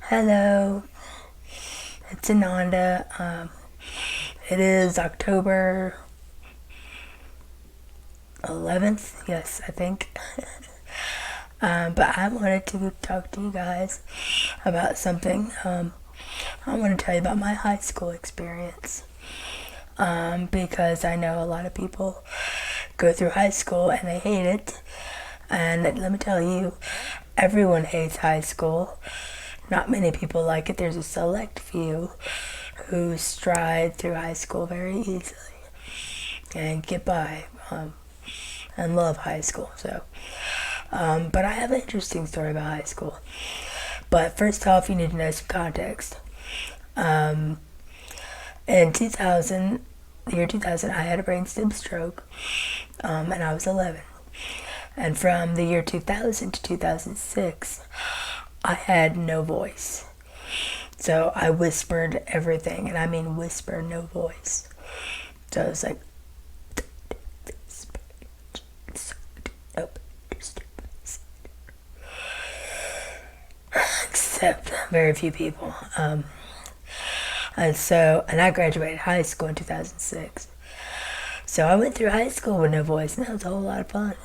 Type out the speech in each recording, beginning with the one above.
Hello, it's Ananda. It is October 11th, yes, I think. But I wanted to talk to you guys about something. I want to tell you about my high school experience. Because I know a lot of people go through high school and they hate it. And let me tell you, everyone hates high school. Not many people like it. There's a select few who stride through high school very easily and get by and love high school. But I have an interesting story about high school. But first off, you need to know some context. Um, in 2000, the year 2000, I had a brainstem stroke, and I was 11. And from the year 2000 to 2006, I had no voice. So I whispered everything, and I mean whisper, no voice. So it was like, except very few people. And I graduated high school in 2006. So I went through high school with no voice, and that was a whole lot of fun.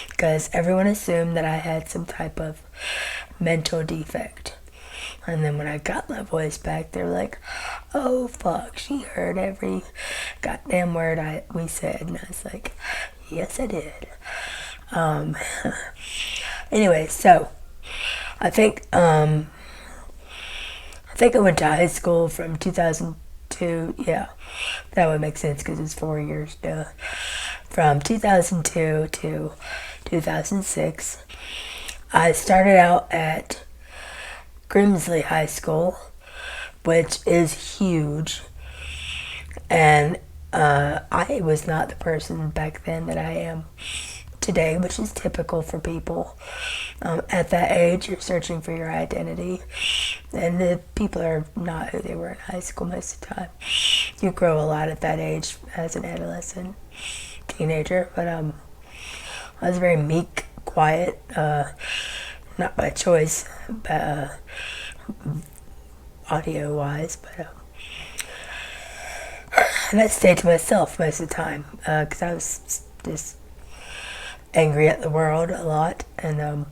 Because everyone assumed that I had some type of mental defect. And then when I got my voice back, they were like, oh fuck, she heard every goddamn word we said. And I was like, yes I did. Anyway, so I think I went to high school from 2002. Yeah, that would make sense because it's 4 years. Duh. From 2002 to 2006, I started out at Grimsley High School, which is huge. And I was not the person back then that I am today, which is typical for people. At that age, you're searching for your identity, and the people are not who they were in high school most of the time. You grow a lot at that age as an adolescent, teenager, but I was very meek, quiet, not by choice, but, audio-wise, but and I stayed to myself most of the time because I was just angry at the world a lot, and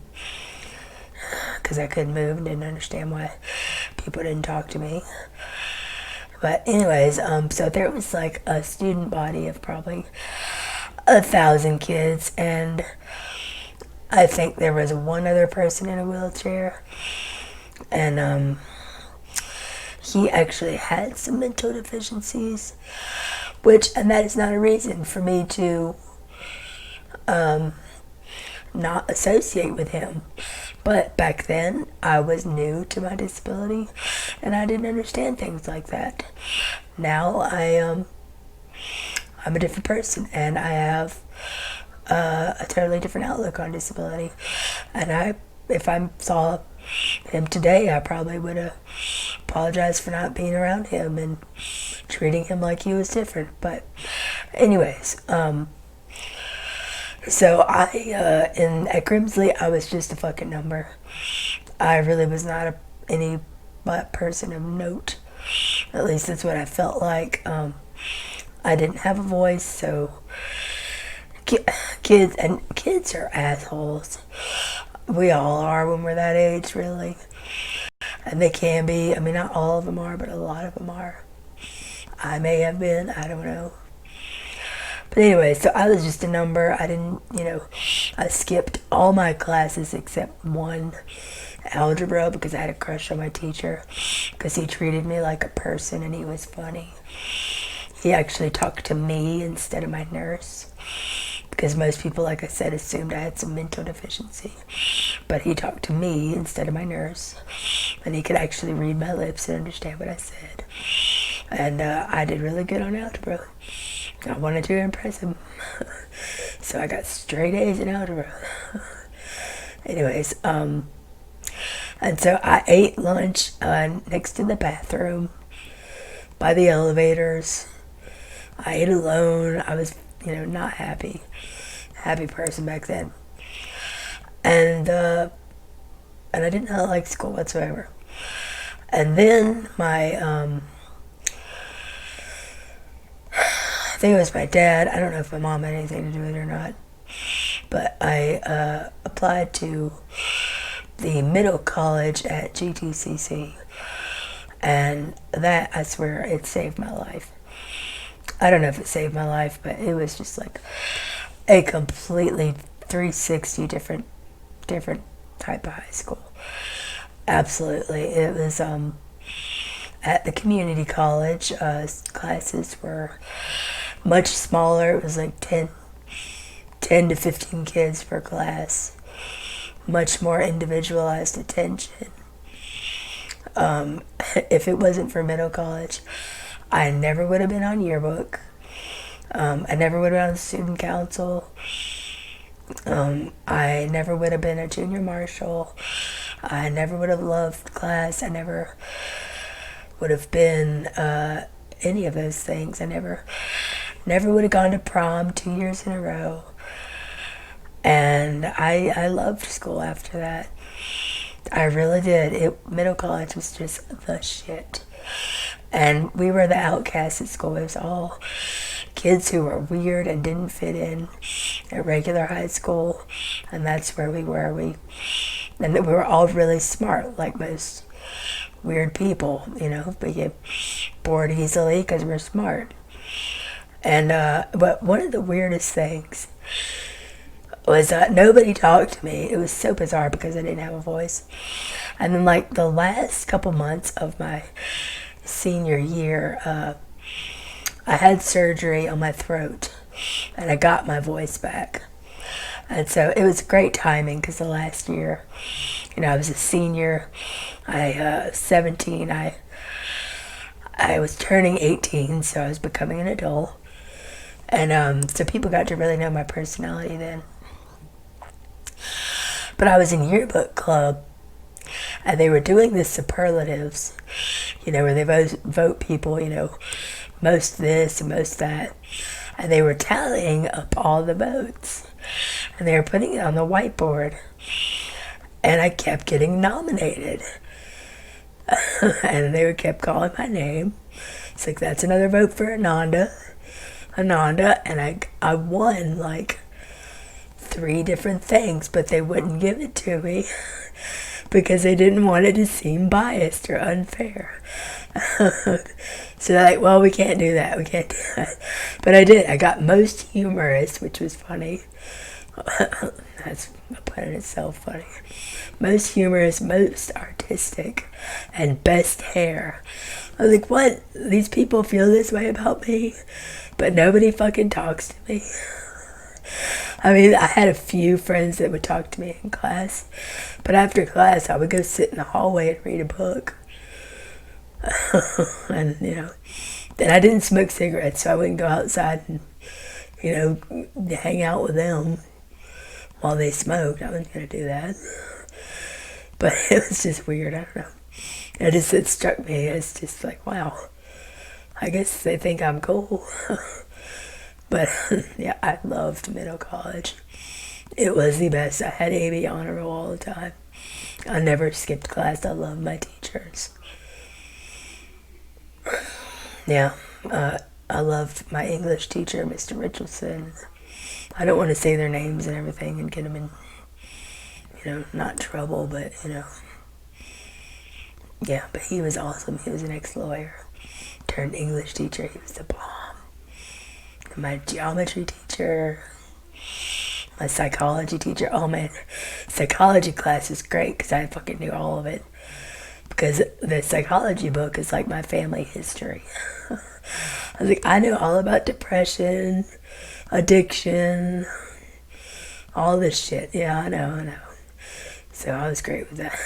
because I couldn't move and didn't understand why people didn't talk to me. But anyways, so there was like a student body of probably 1,000 kids, and I think there was one other person in a wheelchair, and he actually had some mental deficiencies, and that is not a reason for me to not associate with him. But back then, I was new to my disability, and I didn't understand things like that. Now I'm a different person, and I have a totally different outlook on disability. And if I saw him today, I probably would have apologized for not being around him and treating him like he was different. But anyways, so at Grimsley, I was just a fucking number. I really was not any person of note. At least that's what I felt like. I didn't have a voice, so kids are assholes. We all are when we're that age, really. And they can be. I mean, not all of them are, but a lot of them are. I may have been. I don't know. But anyway, so I was just a number. I didn't, I skipped all my classes except one, algebra, because I had a crush on my teacher because he treated me like a person and he was funny. He actually talked to me instead of my nurse because most people, like I said, assumed I had some mental deficiency. But he talked to me instead of my nurse, and he could actually read my lips and understand what I said. And I did really good on algebra. I wanted to impress him. So I got straight A's in algebra. Anyways, and so I ate lunch next to the bathroom by the elevators. I ate alone. I was, not happy person back then. And and I did not like school whatsoever. And then I think it was my dad. I don't know if my mom had anything to do with it or not, but I applied to the middle college at GTCC, and that, I swear, it saved my life. I don't know if it saved my life, but it was just like a completely 360 different type of high school. Absolutely. It was at the community college. Classes were much smaller. It was like 10 to 15 kids per class. Much more individualized attention. If it wasn't for middle college, I never would have been on yearbook. I never would have been on the student council. I never would have been a junior marshal. I never would have loved class. I never would have been any of those things. I never would have gone to prom 2 years in a row. And I loved school after that. I really did. Middle college was just the shit. And we were the outcasts at school. It was all kids who were weird and didn't fit in at regular high school. And that's where we were. And we were all really smart, like most weird people, We get bored easily because we're smart. And but one of the weirdest things was nobody talked to me. It was so bizarre because I didn't have a voice. And then, like, the last couple months of my senior year, I had surgery on my throat, and I got my voice back. And so it was great timing because the last year, I was a senior. I 17. I was turning 18, so I was becoming an adult. And so people got to really know my personality then. But I was in yearbook club, and they were doing the superlatives, where they vote people, most this and most that. And they were tallying up all the votes, and they were putting it on the whiteboard. And I kept getting nominated. And they kept calling my name. It's like, that's another vote for Ananda. And I won, like, 3 different things, but they wouldn't give it to me because they didn't want it to seem biased or unfair. So they're like, well, we can't do that. But I did. I got most humorous, which was funny. That's a pun in itself, funny. Most humorous, most artistic, and best hair. I was like, what? These people feel this way about me, but nobody fucking talks to me. I mean, I had a few friends that would talk to me in class, but after class, I would go sit in the hallway and read a book. And, then I didn't smoke cigarettes, so I wouldn't go outside and, hang out with them while they smoked. I wasn't going to do that. But it was just weird. I don't know. It struck me as just like, wow, I guess they think I'm cool. But yeah, I loved middle college. It was the best. I had AB honor roll all the time. I never skipped class. I loved my teachers. Yeah, I loved my English teacher, Mr. Richardson. I don't want to say their names and everything and get them in, not trouble, but, yeah, but he was awesome. He was an ex-lawyer turned English teacher. He was the bomb. My geometry teacher, my psychology teacher. Oh man, psychology class is great because I fucking knew all of it. Because the psychology book is like my family history. I was like, I knew all about depression, addiction, all this shit. Yeah, I know. So I was great with that.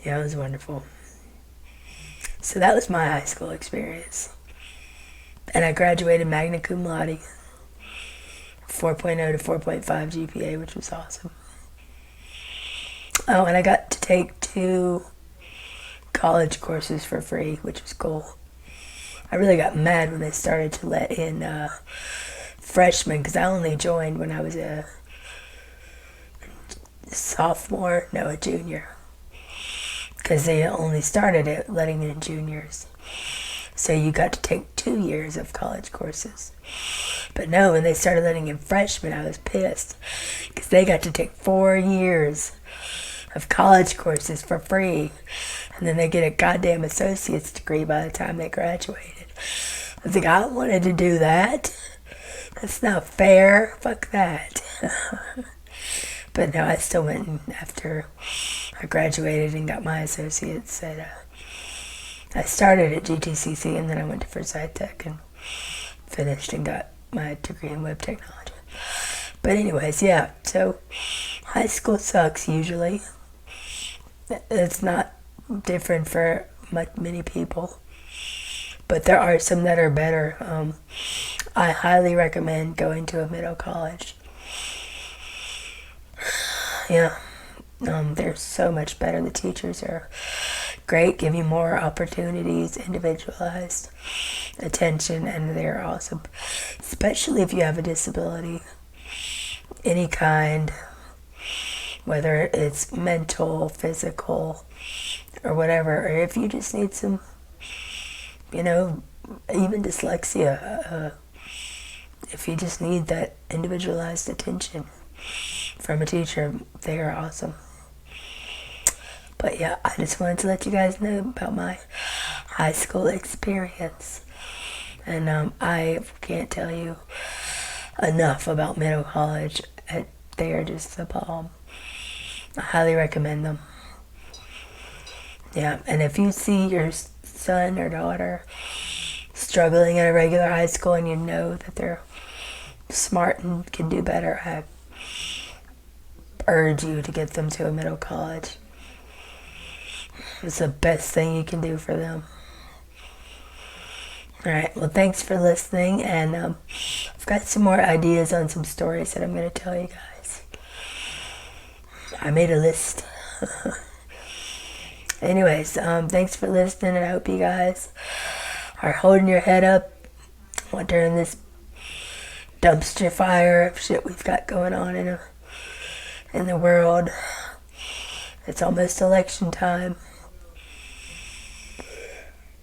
Yeah, it was wonderful. So that was my high school experience. And I graduated magna cum laude, 4.0 to 4.5 GPA, which was awesome. Oh, and I got to take 2 college courses for free, which was cool. I really got mad when they started to let in freshmen, because I only joined when I was a sophomore, no, a junior. Because they only started it letting in juniors. So you got to take 2 years of college courses. But no, when they started letting in freshmen, I was pissed. Because they got to take 4 years of college courses for free. And then they get a goddamn associate's degree by the time they graduated. I was like, I wanted to do that. That's not fair. Fuck that. But no, I still went after I graduated and got my associates I started at GTCC and then I went to Forsyth Tech and finished and got my degree in web technology. But anyways, yeah, so high school sucks usually. It's not different for many people, but there are some that are better. I highly recommend going to a middle college. Yeah, they're so much better. The teachers are great, give you more opportunities, individualized attention, and they're awesome. Especially if you have a disability, any kind, whether it's mental, physical, or whatever, or if you just need some, even dyslexia, if you just need that individualized attention from a teacher, they are awesome. But yeah, I just wanted to let you guys know about my high school experience. And I can't tell you enough about middle college. They are just the bomb. I highly recommend them. Yeah, and if you see your son or daughter struggling at a regular high school and you know that they're smart and can do better, I urge you to get them to a middle college. It's the best thing you can do for them. Alright, well, thanks for listening, and I've got some more ideas on some stories that I'm going to tell you guys. I made a list. Anyways, thanks for listening, and I hope you guys are holding your head up during this dumpster fire of shit we've got going on in the world. It's almost election time.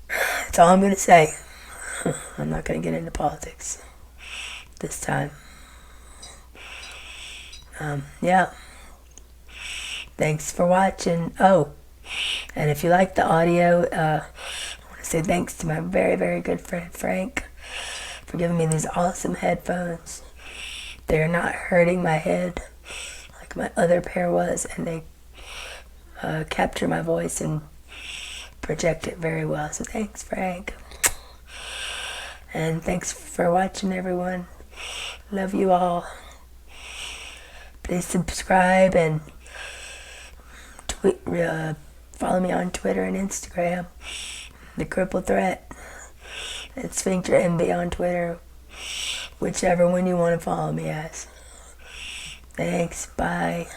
That's all I'm going to say. I'm not going to get into politics this time. Yeah. Thanks for watching. Oh, and if you like the audio, I want to say thanks to my very, very good friend Frank for giving me these awesome headphones. They're not hurting my head like my other pair was, and they capture my voice and project it very well. So thanks, Frank. And thanks for watching, everyone. Love you all. Please subscribe and follow me on Twitter and Instagram. The Crippled Threat. It's Sphincter MB on Twitter. Whichever one you want to follow me as. Thanks. Bye.